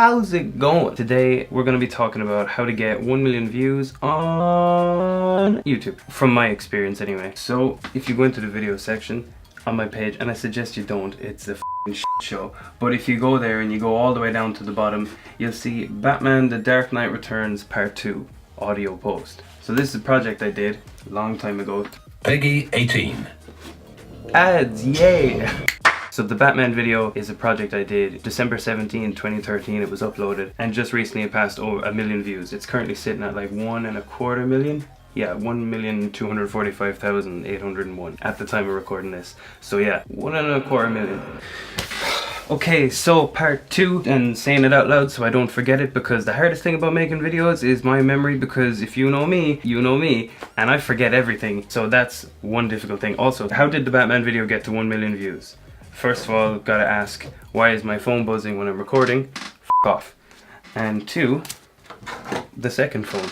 how's it going? Today we're going to be talking about how to get 1 million views on YouTube, from my experience anyway. So if you go into the video section on my page, and I suggest you don't, it's a f***ing shit show, but if you go there and you go all the way down to the bottom, you'll see Batman The Dark Knight Returns Part 2 audio post. So this is a project I did a long time ago. Peggy 18. Ads, yay! So the Batman video is a project I did December 17, 2013. It was uploaded and just recently it passed over 1 million views. It's currently sitting at like 1.25 million. Yeah, 1,245,801 at the time of recording this. So yeah, 1.25 million. Okay, so part 2, and saying it out loud so I don't forget it, because the hardest thing about making videos is my memory, because if you know me, and I forget everything. So that's one difficult thing. Also, how did the Batman video get to 1 million views? First of all, gotta ask, why is my phone buzzing when I'm recording? F off. And 2, the second phone.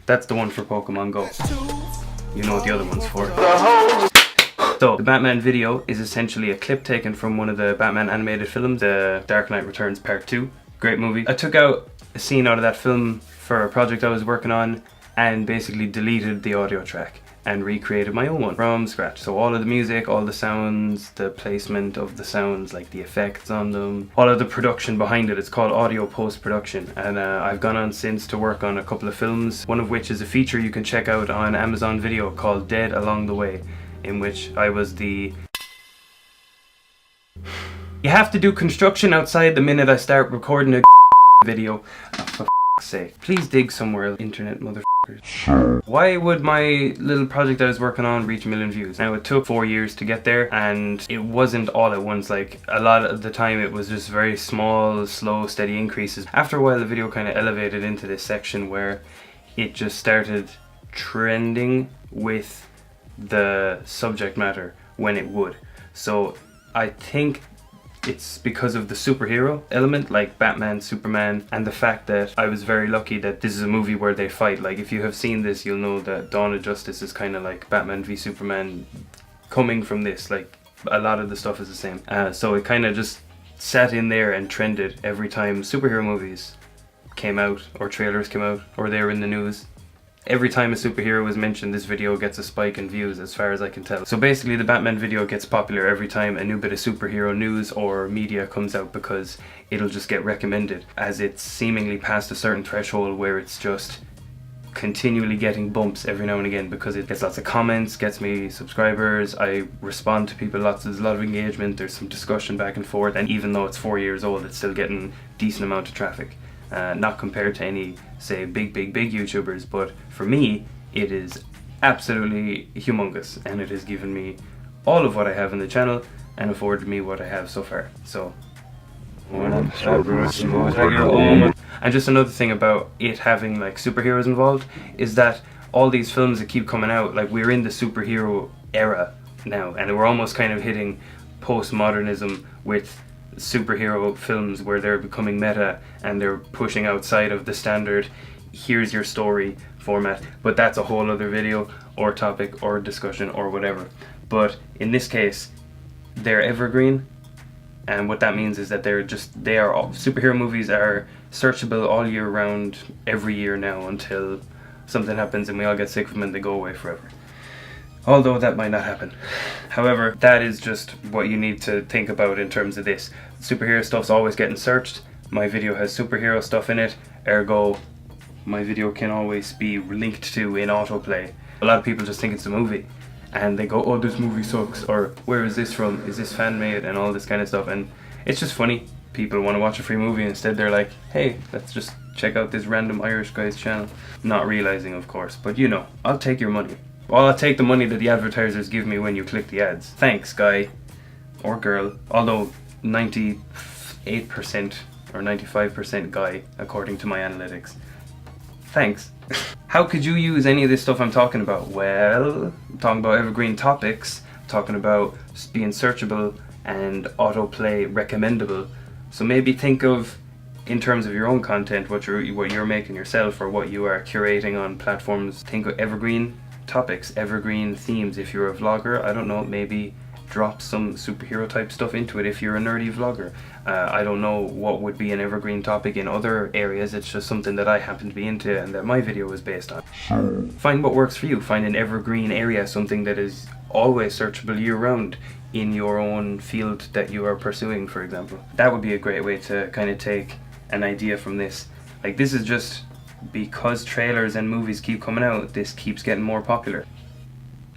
That's the one for Pokemon Go. You know what the other one's for. So, the Batman video is essentially a clip taken from one of the Batman animated films, The Dark Knight Returns Part 2. Great movie. I took out a scene out of that film for a project I was working on and basically deleted the audio track and recreated my own one from scratch. So all of the music, all the sounds, the placement of the sounds, like the effects on them, all of the production behind it. It's called audio post-production, and I've gone on since to work on a couple of films, one of which is a feature you can check out on Amazon Video called Dead Along the Way, in which I was the... You have to do construction outside the minute I start recording a video. Oh, for f***'s sake. Please dig somewhere, internet motherfuckers. Why would my little project I was working on reach 1 million views? Now, it took 4 years to get there, and it wasn't all at once. Like, a lot of the time it was just very small, slow, steady increases. After a while the video kind of elevated into this section where it just started trending with the subject matter when it would. So I think it's because of the superhero element, like Batman, Superman, and the fact that I was very lucky that this is a movie where they fight. Like, if you have seen this, you'll know that Dawn of Justice is kind of like Batman v Superman coming from this. Like, a lot of the stuff is the same. So it kind of just sat in there and trended every time superhero movies came out, or trailers came out, or they were in the news. Every time a superhero was mentioned, this video gets a spike in views, as far as I can tell. So basically the Batman video gets popular every time a new bit of superhero news or media comes out, because it'll just get recommended as it's seemingly past a certain threshold where it's just continually getting bumps every now and again, because it gets lots of comments, gets me subscribers, I respond to people lots, there's a lot of engagement, there's some discussion back and forth, and even though it's 4 years old, it's still getting decent amount of traffic. Not compared to any, say, big YouTubers, but for me, it is absolutely humongous, and it has given me all of what I have in the channel and afforded me what I have so far. So, and just another thing about it having like superheroes involved is that all these films that keep coming out, like, we're in the superhero era now, and we're almost kind of hitting postmodernism with superhero films where they're becoming meta and they're pushing outside of the standard here's your story format. But that's a whole other video or topic or discussion or whatever. But in this case, they're evergreen, and what that means is that superhero movies are searchable all year round, every year now, until something happens and we all get sick of them and they go away forever. Although that might not happen. However, that is just what you need to think about in terms of this. Superhero stuff's always getting searched. My video has superhero stuff in it, ergo my video can always be linked to in autoplay. A lot of people just think it's a movie and they go, oh, this movie sucks, or where is this from, is this fan made, and all this kind of stuff. And it's just funny. People want to watch a free movie, instead they're like, hey, let's just check out this random Irish guy's channel. Not realizing, of course, but you know, I'll take your money. Well, I'll take the money that the advertisers give me when you click the ads. Thanks, guy or girl. Although 98% or 95% guy, according to my analytics. Thanks. How could you use any of this stuff I'm talking about? Well, I'm talking about evergreen topics, I'm talking about being searchable and autoplay recommendable. So maybe think of, in terms of your own content, what you're making yourself or what you are curating on platforms, think of evergreen topics, evergreen themes. If you're a vlogger, I don't know, maybe drop some superhero type stuff into it if you're a nerdy vlogger. I don't know what would be an evergreen topic in other areas, it's just something that I happen to be into and that my video is based on. Find what works for you, find an evergreen area, something that is always searchable year round in your own field that you are pursuing, for example. That would be a great way to kind of take an idea from this. Like, this is just because trailers and movies keep coming out, this keeps getting more popular.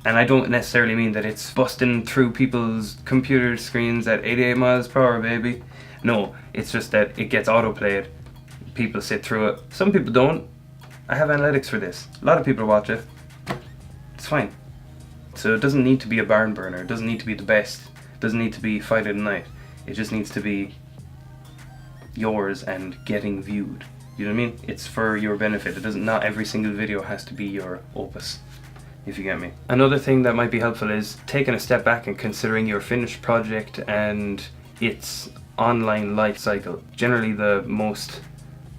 And I don't necessarily mean that it's busting through people's computer screens at 88 miles per hour, baby. No, it's just that it gets autoplayed. People sit through it. Some people don't. I have analytics for this. A lot of people watch it. It's fine. So it doesn't need to be a barn burner. It doesn't need to be the best. It doesn't need to be fight of the night. It just needs to be yours and getting viewed. You know what I mean? It's for your benefit. It doesn't. Not every single video has to be your opus, if you get me. Another thing that might be helpful is taking a step back and considering your finished project and its online life cycle. Generally, the most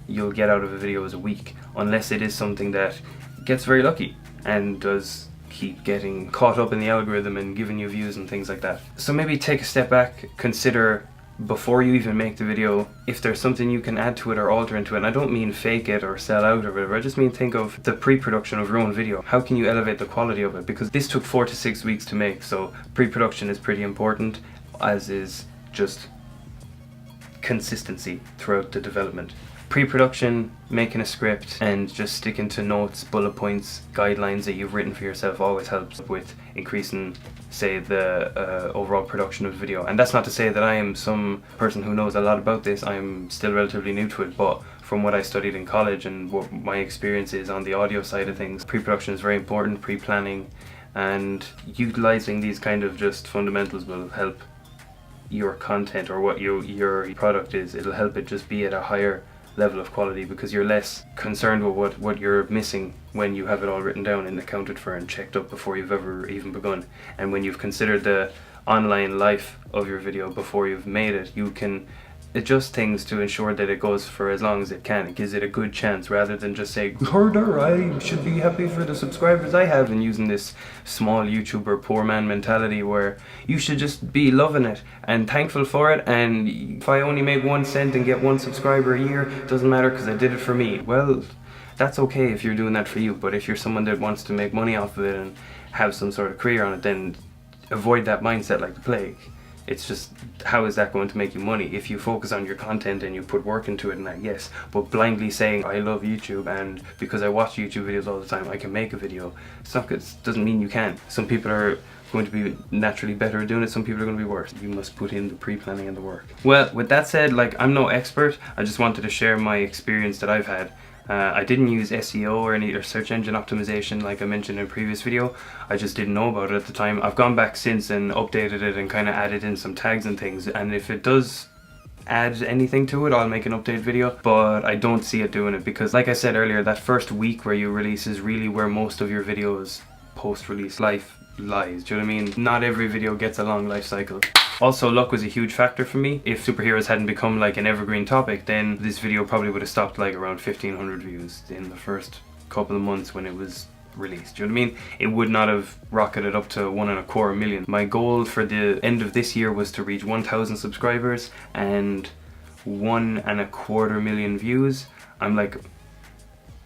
you'll get out of a video is a week, unless it is something that gets very lucky and does keep getting caught up in the algorithm and giving you views and things like that. So maybe take a step back, consider before you even make the video if there's something you can add to it or alter into it. And I don't mean fake it or sell out or whatever, I just mean think of the pre-production of your own video. How can you elevate the quality of it? Because this took 4 to 6 weeks to make, so pre-production is pretty important, as is just consistency throughout the development. Pre-production, making a script, and just sticking to notes, bullet points, guidelines that you've written for yourself always helps with increasing, say, the overall production of video. And that's not to say that I am some person who knows a lot about this. I'm still relatively new to it, but from what I studied in college and what my experience is on the audio side of things, pre-production is very important, pre-planning, and utilizing these kind of just fundamentals will help your content or what your product is. It'll help it just be at a higher level of quality because you're less concerned with what you're missing when you have it all written down and accounted for and checked up before you've ever even begun. And when you've considered the online life of your video before you've made it, you can adjust things to ensure that it goes for as long as it can. It gives it a good chance rather than just say, harder, I should be happy for the subscribers I have, and using this small YouTuber poor man mentality where you should just be loving it and thankful for it, and if I only make 1 cent and get 1 subscriber a year, it doesn't matter because I did it for me. Well, that's okay if you're doing that for you, but if you're someone that wants to make money off of it and have some sort of career on it, then avoid that mindset like the plague. It's just, how is that going to make you money? If you focus on your content and you put work into it and that, yes, but blindly saying I love YouTube and because I watch YouTube videos all the time I can make a video, it's not good. It doesn't mean you can. Some people are going to be naturally better at doing it, some people are going to be worse. You must put in the pre-planning and the work. Well, with that said, like, I'm no expert, I just wanted to share my experience that I've had. I didn't use SEO or search engine optimization like I mentioned in a previous video. I just didn't know about it at the time. I've gone back since and updated it and kind of added in some tags and things, and if it does add anything to it, I'll make an update video, but I don't see it doing it because, like I said earlier, that first week where you release is really where most of your videos post-release life lies. Do you know what I mean? Not every video gets a long life cycle. Also, luck was a huge factor for me. If superheroes hadn't become like an evergreen topic, then this video probably would have stopped like around 1,500 views in the first couple of months when it was released. Do you know what I mean? It would not have rocketed up to 1.25 million. My goal for the end of this year was to reach 1,000 subscribers and 1.25 million views. I'm like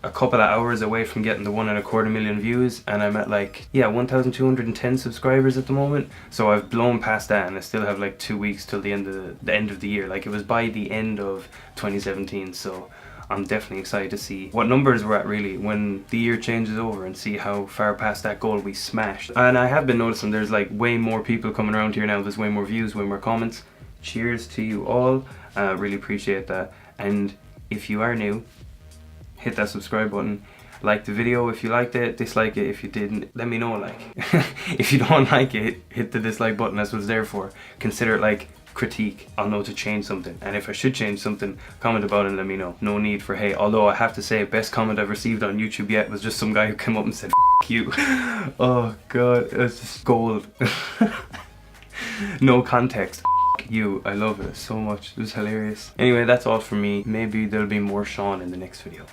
a couple of hours away from getting the 1.25 million views, and I'm at like, yeah, 1,210 subscribers at the moment. So I've blown past that, and I still have like 2 weeks till the end of the year. Like, it was by the end of 2017, so I'm definitely excited to see what numbers we're at really when the year changes over and see how far past that goal we smashed. And I have been noticing there's like way more people coming around here now. There's way more views, way more comments. Cheers to you all. Really appreciate that. And if you are new, hit that subscribe button, like the video if you liked it, dislike it if you didn't, let me know. Like, if you don't like it, hit the dislike button, that's what it's there for. Consider it like critique, I'll know to change something, and if I should change something, comment about it and let me know. No need for hate, although I have to say, best comment I've received on YouTube yet was just some guy who came up and said, F you. Oh god, it was just gold. No context. You, I love it so much, it was hilarious. Anyway, that's all from me. Maybe there'll be more Seán in the next video.